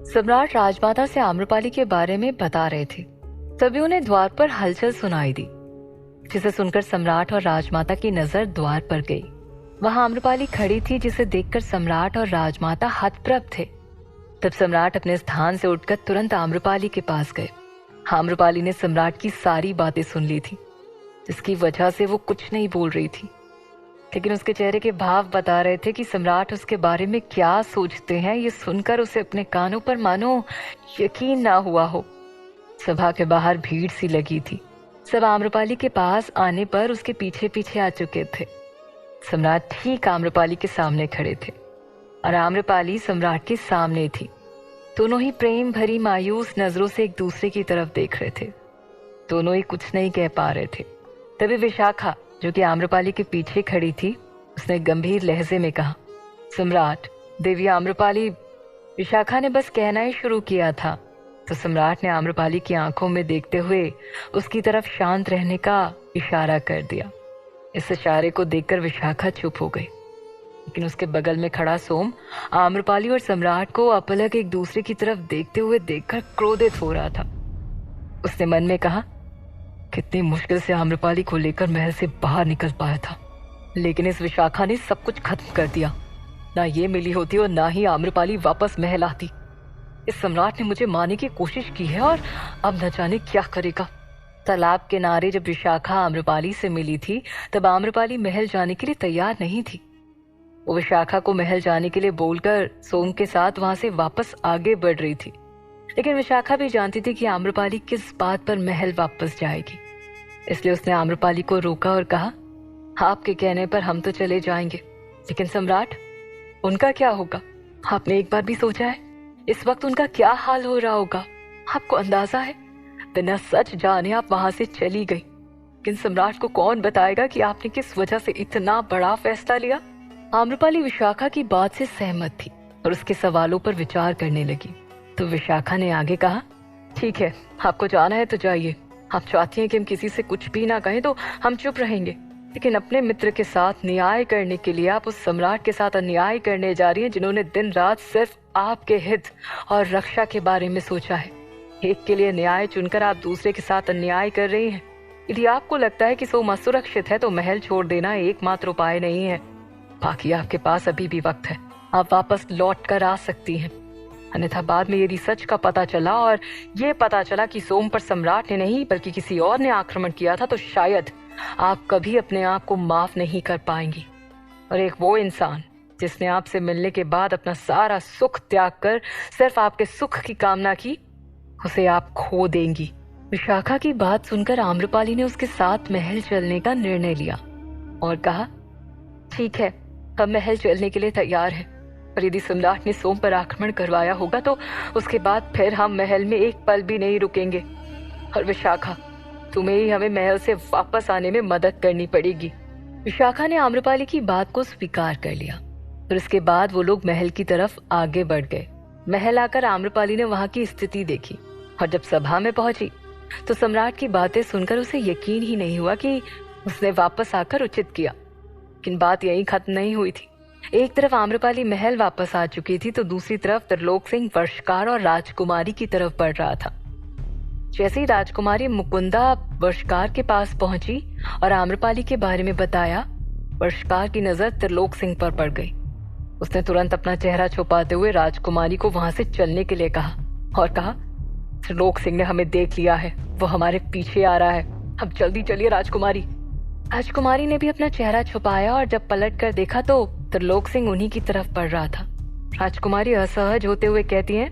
सम्राट राजमाता से आम्रपाली के बारे में बता रहे थे। तभी उन्हें द्वार पर हलचल सुनाई दी, जिसे सुनकर सम्राट और राजमाता की नजर द्वार पर गई। वहां आम्रपाली खड़ी थी, जिसे देखकर सम्राट और राजमाता हतप्रभ थे। तब सम्राट अपने स्थान से उठकर तुरंत आम्रपाली के पास गए। आम्रपाली ने सम्राट की सारी बातें सुन ली थी, जिसकी वजह से वो कुछ नहीं बोल रही थी, लेकिन उसके चेहरे के भाव बता रहे थे कि सम्राट उसके बारे में क्या सोचते हैं। ये सुनकर उसे अपने कानों पर मानो यकीन ना हुआ हो। सभा के बाहर भीड़ सी लगी थी। सब आम्रपाली के पास आने पर उसके पीछे पीछे आ चुके थे। सम्राट ठीक आम्रपाली के सामने खड़े थे और आम्रपाली सम्राट के सामने थी। दोनों ही प्रेम भरी मायूस नजरों से एक दूसरे की तरफ देख रहे थे। दोनों ही कुछ नहीं कह पा रहे थे। तभी विशाखा, जो कि आम्रपाली के पीछे खड़ी थी, उसने गंभीर लहजे में कहा, सम्राट, देवी आम्रपाली। विशाखा ने बस कहना ही शुरू किया था तो सम्राट ने आम्रपाली की आंखों में देखते हुए उसकी तरफ शांत रहने का इशारा कर दिया। इस इशारे को देखकर विशाखा चुप हो गई, लेकिन उसके बगल में खड़ा सोम आम्रपाली और सम्राट को अपलक एक दूसरे की तरफ देखते हुए देखकर क्रोधित हो रहा था। उसने मन में कहा, कितनी मुश्किल से आम्रपाली को लेकर महल से बाहर निकल पाया था, लेकिन इस विशाखा ने सब कुछ खत्म कर दिया। ना ये मिली होती और ना ही आम्रपाली वापस महल आती। इस सम्राट ने मुझे मारने की कोशिश की है और अब न जाने क्या करेगा। तालाब के किनारे जब विशाखा आम्रपाली से मिली थी, तब आम्रपाली महल जाने के लिए तैयार नहीं थी। वो विशाखा को महल जाने के लिए बोलकर सोम के साथ वहां से वापस आगे बढ़ रही थी, लेकिन विशाखा भी जानती थी कि आम्रपाली किस बात पर महल वापस जाएगी। इसलिए उसने आम्रपाली को रोका और कहा, आपके कहने पर हम तो चले जाएंगे, लेकिन सम्राट, उनका क्या होगा? आपने एक बार भी सोचा है इस वक्त उनका क्या हाल हो रहा होगा? आपको अंदाजा है? बिना सच जाने आप वहां से चली गई, लेकिन सम्राट को कौन बताएगा कि आपने किस वजह से इतना बड़ा फैसला लिया? आम्रपाली विशाखा की बात से सहमत थी और उसके सवालों पर विचार करने लगी। तो विशाखा ने आगे कहा, ठीक है, आपको जाना है तो जाइए। आप चाहती हैं कि हम किसी से कुछ भी ना कहें तो हम चुप रहेंगे, लेकिन अपने मित्र के साथ न्याय करने के लिए आप उस सम्राट के साथ अन्याय करने जा रही हैं, जिन्होंने दिन रात सिर्फ आपके हित और रक्षा के बारे में सोचा है। एक के लिए न्याय चुनकर आप दूसरे के साथ अन्याय कर रही हैं। यदि आपको लगता है कि सोम असुरक्षित है तो महल छोड़ देना एकमात्र उपाय नहीं है। बाकी आपके पास अभी भी वक्त है, आप वापस लौट कर आ सकती हैं। अन्यथा बाद में यदि सच का पता चला और ये पता चला कि सोम पर सम्राट ने नहीं बल्कि किसी और ने आक्रमण किया था, तो शायद आप कभी अपने आप को माफ नहीं कर पाएंगी। और एक वो इंसान जिसने आपसे मिलने के बाद अपना सारा सुख त्याग कर सिर्फ आपके सुख की कामना की, उसे आप खो देंगी। विशाखा की बात सुनकर आम्रपाली ने उसके साथ महल चलने का निर्णय लिया और कहा, ठीक है, हम महल चलने के लिए तैयार हैं, पर यदि सम्राट ने सोम पर आक्रमण करवाया होगा तो उसके बाद फिर हम महल में एक पल भी नहीं रुकेंगे। और विशाखा, तुम्हें ही हमें महल से वापस आने में मदद करनी पड़ेगी। विशाखा ने आम्रपाली की बात को स्वीकार कर लिया और उसके बाद वो लोग महल की तरफ आगे बढ़ गए। महल आकर आम्रपाली ने वहां की स्थिति देखी और जब सभा में पहुंची तो सम्राट की बातें सुनकर उसे यकीन ही नहीं हुआ कि उसने वापस आकर उचित किया। लेकिन बात यहीं खत्म नहीं हुई थी। एक तरफ आम्रपाली महल वापस आ चुकी थी तो दूसरी तरफ त्रिलोक सिंह वर्षकार और राजकुमारी की तरफ बढ़ रहा था। जैसे ही राजकुमारी मुकुंदा वर्षकार के पास पहुंची और आम्रपाली के बारे में बताया, वर्षकार की नजर त्रिलोक सिंह पर पड़ गई। उसने तुरंत अपना चेहरा छुपाते हुए राजकुमारी को वहां से चलने के लिए कहा और कहा, त्रिलोक सिंह ने हमें देख लिया है, वो हमारे पीछे आ रहा है, अब जल्दी चलिए राजकुमारी। राजकुमारी ने भी अपना चेहरा छुपाया और जब पलट कर देखा तो त्रिलोक सिंह उन्हीं की तरफ बढ़ रहा था। राजकुमारी असहज होते हुए कहती हैं,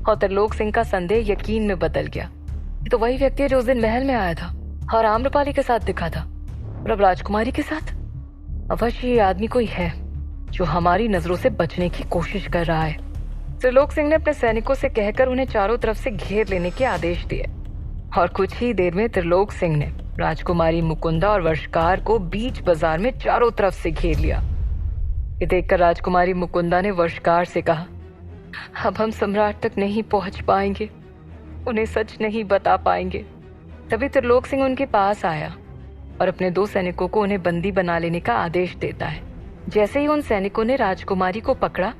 और त्रिलोक सिंह का संदेह यकीन में बदल गया। ये तो वही व्यक्ति है जो उस दिन महल में आया था और आम्रपाली के साथ दिखा था, और अब राजकुमारी के साथ। अवश्य ये आदमी कोई है जो हमारी नजरों से बचने की कोशिश कर रहा है। त्रिलोक सिंह ने अपने सैनिकों से कहकर उन्हें चारों तरफ से घेर लेने के आदेश दिए और कुछ ही देर में त्रिलोक सिंह ने राजकुमारी मुकुंदा और वर्षकार को बीच बाजार में चारों तरफ से घेर लिया। ये देखकर राजकुमारी मुकुंदा ने वर्षकार से कहा, अब हम सम्राट तक नहीं पहुंच पाएंगे, उन्हें सच नहीं बता पाएंगे। तभी त्रिलोक सिंह उनके पास आया और अपने 2 सैनिकों को उन्हें बंदी बना लेने का आदेश देता है। जैसे ही उन सैनिकों ने राजकुमारी को पकड़ा,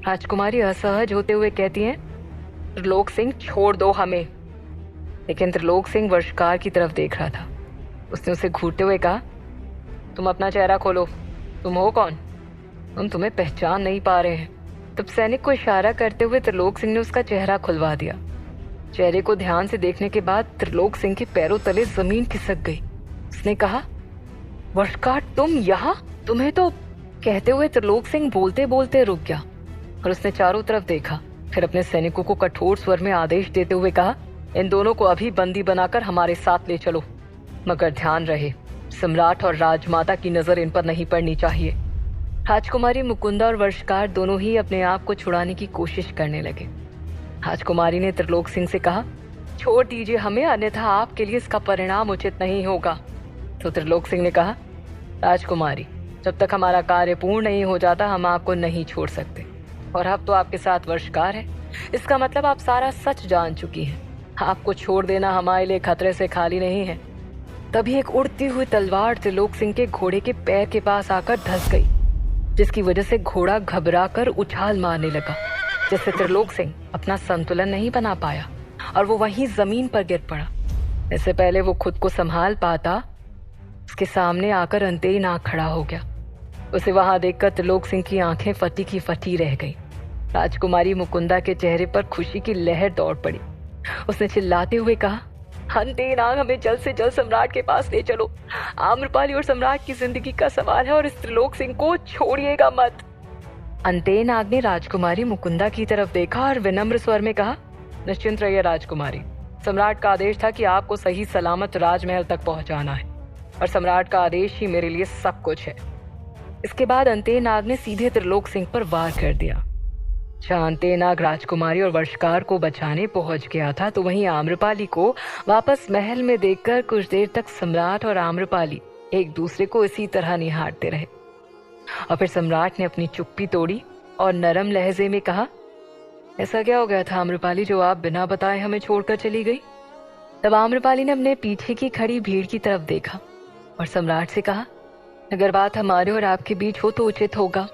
राजकुमारी असहज होते हुए कहती हैं, त्रिलोक सिंह, छोड़ दो हमें। लेकिन त्रिलोक सिंह वर्षकार की तरफ देख रहा था। उसने उसे घूरते हुए कहा, तुम अपना चेहरा खोलो, तुम हो कौन? हम तुम्हें पहचान नहीं पा रहे हैं। तब सैनिक को इशारा करते हुए त्रिलोक सिंह ने उसका चेहरा खुलवा दिया। चेहरे को ध्यान से देखने के बाद त्रिलोक सिंह के पैरों तले जमीन खिसक गई। उसने कहा, वर्षकार तुम यहाँ? तुम्हें तो... कहते हुए त्रिलोक सिंह बोलते बोलते रुक गया और उसने चारों तरफ देखा। फिर अपने सैनिकों को कठोर स्वर में आदेश देते हुए कहा, इन दोनों को अभी बंदी बनाकर हमारे साथ ले चलो, मगर ध्यान रहे सम्राट और राजमाता की नजर इन पर नहीं पड़नी चाहिए। राजकुमारी मुकुंदा और वर्षकार दोनों ही अपने आप को छुड़ाने की कोशिश करने लगे। राजकुमारी ने त्रिलोक सिंह से कहा, छोड़ दीजिए हमें, अन्यथा आपके लिए इसका परिणाम उचित नहीं होगा। तो त्रिलोक सिंह ने कहा, राजकुमारी, जब तक हमारा कार्य पूर्ण नहीं हो जाता हम आपको नहीं छोड़ सकते। और अब तो आपके साथ वर्षकार है, इसका मतलब आप सारा सच जान चुकी हैं। आपको छोड़ देना हमारे लिए खतरे से खाली नहीं है। तभी एक उड़ती हुई तलवार त्रिलोक सिंह के घोड़े के पैर के पास आकर धंस गई, जिसकी वजह से घोड़ा घबराकर उछाल मारने लगा, जिससे त्रिलोक सिंह अपना संतुलन नहीं बना पाया और वो वहीं जमीन पर गिर पड़ा। इससे पहले वो खुद को संभाल पाता, उसके सामने आकर अंतेई नाग खड़ा हो गया। उसे वहां देखकर त्रिलोक सिंह की आंखें फटी की फटी रह गईं। राजकुमारी मुकुंदा के चेहरे पर खुशी की लहर दौड़ पड़ी। उसने चिल्लाते हुए कहा, अंतेई नाग, हमें जल्द से जल्द सम्राट के पास ले चलो। आम्रपाली और सम्राट की जिंदगी का सवाल है और इस त्रिलोक सिंह को छोड़िएगा मत। अंतेई नाग ने राजकुमारी मुकुंदा की तरफ देखा और विनम्र स्वर में कहा, निश्चिंत रहिए राजकुमारी, सम्राट का आदेश था कि आपको सही सलामत राजमहल तक पहुंचाना है और सम्राट का आदेश ही मेरे लिए सब कुछ है। इसके बाद अंतेई नाग ने सीधे त्रिलोक सिंह पर वार कर दिया। जहां अंतेई नाग राजकुमारी और वर्षकार को बचाने पहुंच गया था, तो वहीं आम्रपाली को वापस महल में देखकर कुछ देर तक सम्राट और आम्रपाली एक दूसरे को इसी तरह निहारते रहे। और फिर सम्राट ने अपनी चुप्पी तोड़ी और नरम लहजे में कहा, ऐसा क्या हो गया था आम्रपाली जो आप बिना बताए हमें छोड़कर चली गई? तब आम्रपाली ने अपने पीछे की खड़ी भीड़ की तरफ देखा और सम्राट से कहा, अगर बात हमारे और आपके बीच हो तो उचित होगा।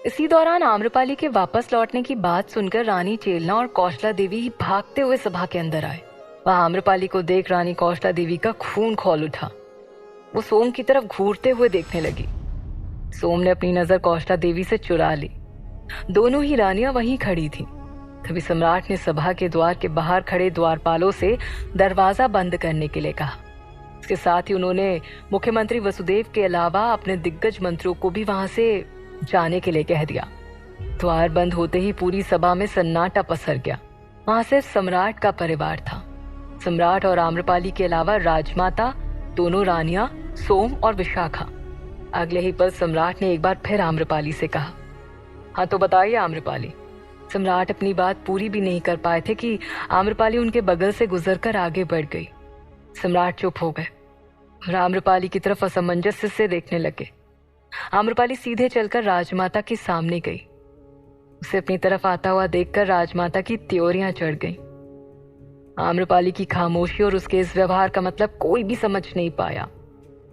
इसी दौरान आम्रपाली के वापस लौटने की बात सुनकर रानी चेलना और कौशला देवी भागते हुए सभा के अंदर आए। वहां आम्रपाली को देख रानी कौशला देवी का खून खौल उठा। वो सोम की तरफ घूरते हुए देखने लगी। सोम ने अपनी नजर कौशला देवी से चुरा ली। दोनों ही रानियां वहीं खड़ी थीं। तभी सम्राट ने सभा के द्वार के बाहर खड़े द्वारपालों से दरवाजा बंद करने के लिए कहा। इसके साथ ही उन्होंने मुख्यमंत्री वसुदेव के अलावा अपने दिग्गज मंत्रियों को भी वहां से जाने के लिए कह दिया। द्वार बंद होते ही पूरी सभा में सन्नाटा पसर गया। वहां सिर्फ सम्राट का परिवार था। सम्राट और आम्रपाली के अलावा राजमाता, दोनों रानियां, सोम और विशाखा। अगले ही पल सम्राट ने एक बार फिर आम्रपाली से कहा, हाँ तो बताइए आम्रपाली। सम्राट अपनी बात पूरी भी नहीं कर पाए थे कि आम्रपाली उनके बगल से गुजरकर आगे बढ़ गई। सम्राट चुप हो गए और आम्रपाली की तरफ असमंजस्य से देखने लगे। आम्रपाली सीधे चलकर राजमाता के सामने गई। उसे अपनी तरफ आता हुआ देखकर राजमाता की त्योरियां चढ़ गईं। आम्रपाली की खामोशी और उसके इस व्यवहार का मतलब कोई भी समझ नहीं पाया।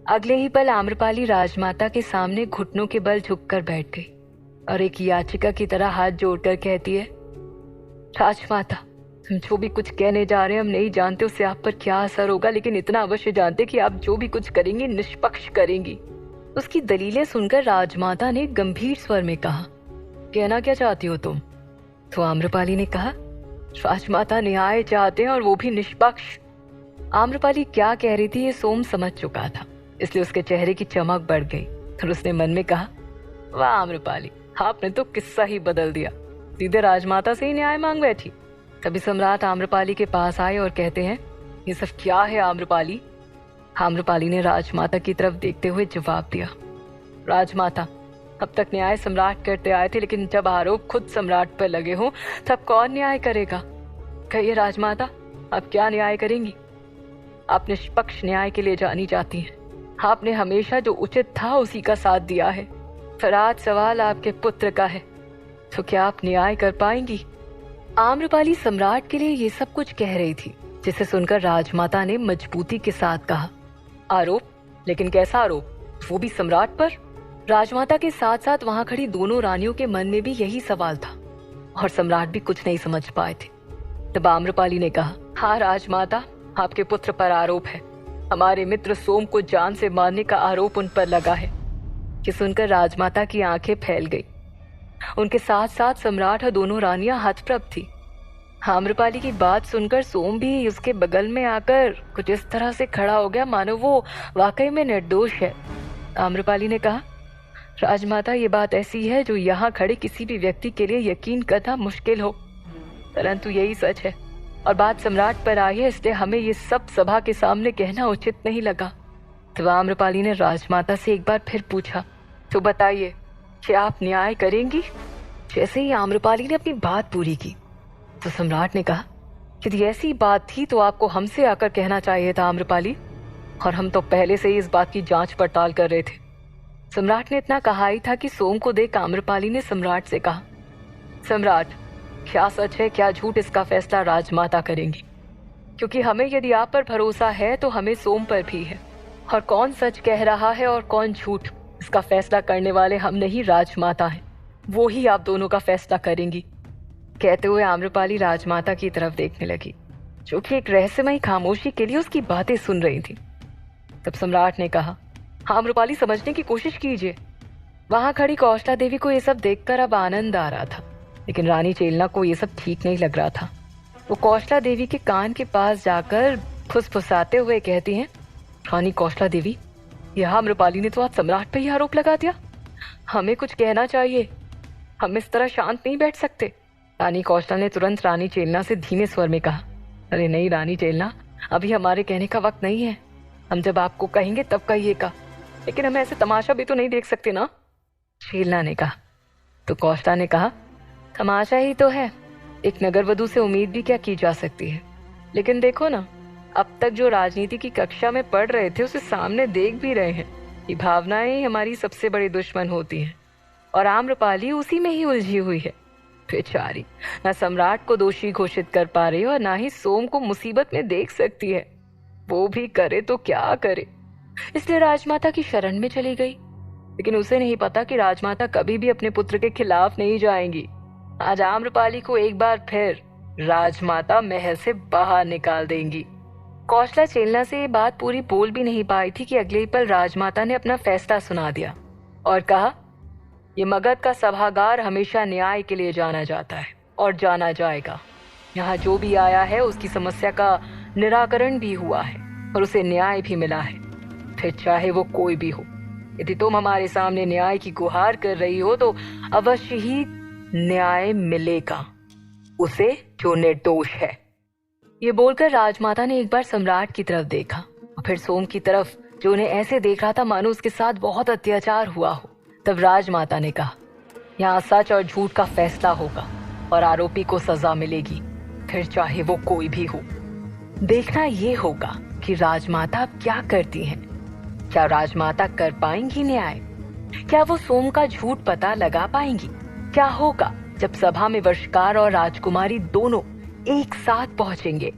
अगले ही पल आम्रपाली राजमाता के सामने घुटनों के बल झुककर बैठ गई और एक याचिका की तरह हाथ जोड़कर कहती है, राजमाता, तुम जो भी कुछ कहने जा रहे हैं हम नहीं जानते उससे आप पर क्या असर होगा, लेकिन इतना अवश्य जानते कि आप जो भी कुछ करेंगी निष्पक्ष करेंगी। उसकी दलीलें सुनकर राजमाता ने गंभीर स्वर में कहा, कहना क्या चाहती हो तुम? तो आम्रपाली ने कहा, राजमाता न्याय चाहते हैं और वो भी निष्पक्ष। आम्रपाली क्या कह रही थी ये सोम समझ चुका था, इसलिए उसके चेहरे की चमक बढ़ गई और उसने मन में कहा, वाह आम्रपाली, आपने तो किस्सा ही बदल दिया, सीधे राजमाता से ही न्याय मांग बैठी। तभी सम्राट आम्रपाली के पास आए और कहते हैं, ये सब क्या है आम्रपाली? आम्रपाली ने राजमाता की तरफ देखते हुए जवाब दिया, राजमाता, अब तक न्याय सम्राट करते आए थे, लेकिन जब आरोप खुद सम्राट पर लगे हों तब कौन न्याय करेगा? कहिए राजमाता, आप क्या न्याय करेंगी? आप निष्पक्ष न्याय के लिए जानी जाती हैं। आपने हमेशा जो उचित था उसी का साथ दिया है, पर आज सवाल आपके पुत्र का है, तो क्या आप न्याय कर पाएंगी? आम्रपाली सम्राट के लिए ये सब कुछ कह रही थी, जिसे सुनकर राजमाता ने मजबूती के साथ कहा, आरोप? लेकिन कैसा आरोप, वो भी सम्राट पर? राजमाता के साथ साथ वहां खड़ी दोनों रानियों के मन में भी यही सवाल था और सम्राट भी कुछ नहीं समझ पाए थे। तब आम्रपाली ने कहा, हाँ राजमाता, आपके पुत्र पर आरोप है। हमारे मित्र सोम को जान से मारने का आरोप उन पर लगा है। ये सुनकर राजमाता की आंखें फैल गई। उनके साथ साथ सम्राट और दोनों रानियां हतप्रभ थी। आम्रपाली की बात सुनकर सोम भी उसके बगल में आकर कुछ इस तरह से खड़ा हो गया मानो वो वाकई में निर्दोष है। आम्रपाली ने कहा, राजमाता, ये बात ऐसी है जो यहाँ खड़े किसी भी व्यक्ति के लिए यकीन करना मुश्किल हो, परंतु यही सच है और बात सम्राट पर आई है, इसलिए हमें ये सब सभा के सामने कहना उचित नहीं लगा। तो आम्रपाली ने राजमाता से एक बार फिर पूछा, तो बताइए, क्या आप न्याय करेंगी? जैसे ही आम्रपाली ने अपनी बात पूरी की तो सम्राट ने कहा, यदि ऐसी बात थी तो आपको हमसे आकर कहना चाहिए था आम्रपाली, और हम तो पहले से ही इस बात की जांच पड़ताल कर रहे थे। सम्राट ने इतना कहा ही था कि सोम को देख आम्रपाली ने सम्राट से कहा, सम्राट, क्या सच है क्या झूठ, इसका फैसला राजमाता करेंगी, क्योंकि हमें यदि आप पर भरोसा है तो हमें सोम पर भी है, और कौन सच कह रहा है और कौन झूठ, इसका फैसला करने वाले हम नहीं, राजमाता हैं। वो ही आप दोनों का फैसला करेंगी। कहते हुए आम्रपाली राजमाता की तरफ देखने लगी, जो कि एक रहस्यमयी खामोशी के लिए उसकी बातें सुन रही थी। तब सम्राट ने कहा, आम्रपाली, समझने की कोशिश कीजिए। वहां खड़ी कौशला देवी को ये सब देखकर अब आनंद आ रहा था, लेकिन रानी चेलना को ये सब ठीक नहीं लग रहा था। वो कौशला देवी के कान के पास जाकर फुसफुसाते हुए कहती हैं, रानी कौशला देवी, यह आम्रपाली ने तो आज सम्राट पर ही आरोप लगा दिया। हमें कुछ कहना चाहिए, हम इस तरह शांत नहीं बैठ सकते। रानी कौशला ने तुरंत रानी चेलना से धीमे स्वर में कहा, अरे नहीं रानी चेलना, अभी हमारे कहने का वक्त नहीं है। हम जब आपको कहेंगे तब कहिएगा, लेकिन हम ऐसे तमाशा भी तो नहीं देख सकते ना। चेलना ने कहा। तो कौशला ने कहा, तमाशा ही तो है, एक नगरवधू से उम्मीद भी क्या की जा सकती है। लेकिन देखो ना, अब तक जो राजनीति की कक्षा में पढ़ रहे थे उसे सामने देख भी रहे हैं कि भावनाएं ही हमारी सबसे बड़ी दुश्मन होती हैं, और आम्रपाली उसी में ही उलझी हुई है। बेचारी न सम्राट को दोषी घोषित कर पा रही और ना ही सोम को मुसीबत में देख सकती है। वो भी करे तो क्या करे, इसलिए राजमाता की शरण में चली गई। लेकिन उसे नहीं पता कि राजमाता कभी भी अपने पुत्र के खिलाफ नहीं जाएंगी। आज आम्रपाली को एक बार फिर राजमाता महल से बाहर निकाल देंगी। कौशला चेलना से ये बात पूरी बोल भी नहीं पाई थी कि अगले ही पल राजमाता ने अपना फैसला सुना दिया और कहा, ये मगध का सभागार हमेशा न्याय के लिए जाना जाता है और जाना जाएगा। यहाँ जो भी आया है उसकी समस्या का निराकरण भी हुआ है और उसे न्याय भी मिला है, फिर चाहे वो कोई भी हो। यदि तुम हमारे सामने न्याय की गुहार कर रही हो तो अवश्य ही न्याय मिलेगा उसे जो निर्दोष है। ये बोलकर राजमाता ने एक बार सम्राट की तरफ देखा और फिर सोम की तरफ, जो उन्हें ऐसे देख रहा था मानो उसके साथ बहुत अत्याचार हुआ हो। तब राजमाता ने कहा, यहाँ सच और झूठ का फैसला होगा और आरोपी को सजा मिलेगी, फिर चाहे वो कोई भी हो। देखना ये होगा कि राजमाता अब क्या करती हैं। क्या राजमाता कर पाएंगी न्याय? क्या वो सोम का झूठ पता लगा पाएंगी? क्या होगा जब सभा में वर्षकार और राजकुमारी दोनों एक साथ पहुंचेंगे?